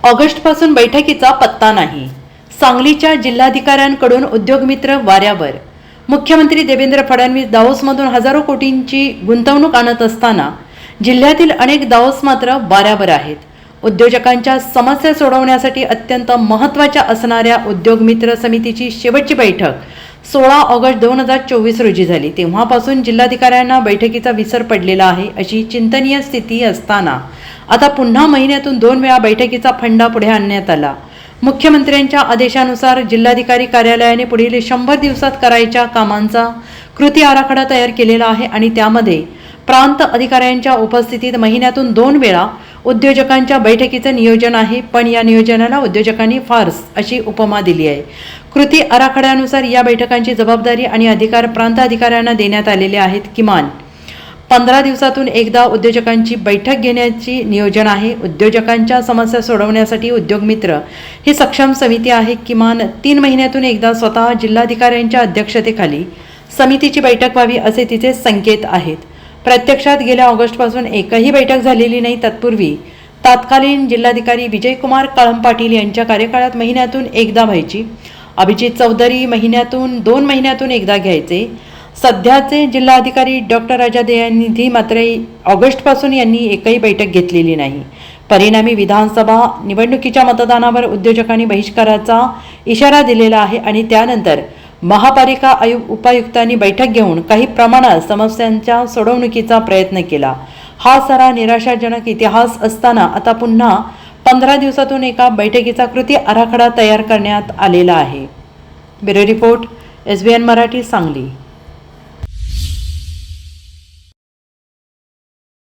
ऑगस्टपासून बैठकीचा पत्ता नाही. सांगलीच्या जिल्हाधिकाऱ्यांकडून उद्योगमित्र वाऱ्यावर. मुख्यमंत्री देवेंद्र फडणवीस दावोसमधून हजारो कोटींची गुंतवणूक आणत असताना जिल्ह्यातील अनेक दावोस मात्र वाऱ्यावर आहेत. उद्योजकांच्या समस्या सोडवण्यासाठी अत्यंत महत्त्वाच्या असणाऱ्या उद्योगमित्र समितीची शेवटची बैठक 16 ऑगस्ट 2024 रोजी झाली. तेव्हापासून जिल्हाधिकाऱ्यांना बैठकीचा विसर पडलेला आहे अशी चिंतनीय स्थिती असताना आता पुन्हा महिन्यातून 2 वेळा बैठकीचा फंडा पुढे आणण्यात आला. मुख्यमंत्र्यांच्या आदेशानुसार जिल्हाधिकारी कार्यालयाने पुढील 100 दिवसात करायच्या कामांचा कृती आराखडा तयार केलेला आहे आणि त्यामध्ये प्रांत अधिकाऱ्यांच्या उपस्थितीत महिन्यातून 2 वेळा उद्योजकांच्या बैठकीचं नियोजन आहे. पण या नियोजनाला उद्योजकांनी फार्स अशी उपमा दिली आहे. कृती आराखड्यानुसार या बैठकांची जबाबदारी आणि अधिकार प्रांत अधिकाऱ्यांना देण्यात आलेले आहेत. किमान 15 दिवसातून एकदा उद्योजकांची बैठक घेण्याची नियोजन आहे. उद्योजकांच्या समस्या सोडवण्यासाठी उद्योगमित्र ही सक्षम समिती आहे. किमान 3 महिन्यातून एकदा स्वतः जिल्हाधिकाऱ्यांच्या अध्यक्षतेखाली समितीची बैठक व्हावी असे तिचे संकेत आहेत. प्रत्यक्षात गेल्या ऑगस्टपासून एकही बैठक झालेली नाही. तत्पूर्वी तत्कालीन जिल्हाधिकारी विजयकुमार काळम पाटील यांच्या कार्यकाळात महिन्यातून एकदा व्हायची. अभिजित चौधरी 2 महिन्यातून एकदा घ्यायचे. सध्याचे जिल्हाधिकारी डॉक्टर राजा दयानिधी मात्र ऑगस्टपासून यांनी एकही बैठक घेतलेली नाही. परिणामी विधानसभा निवडणुकीच्या मतदानावर उद्योजकांनी बहिष्काराचा इशारा दिलेला आहे आणि त्यानंतर महापालिका उपायुक्तांनी बैठक घेऊन काही प्रमाणात समस्यांच्या सोडवणुकीचा प्रयत्न केला. हा सारा निराशाजनक इतिहास असताना आता पुन्हा 15 दिवसातून एका बैठकीचा कृती आराखडा तयार करण्यात आलेला आहे. Bureau report, SBN Marathi, Sangli.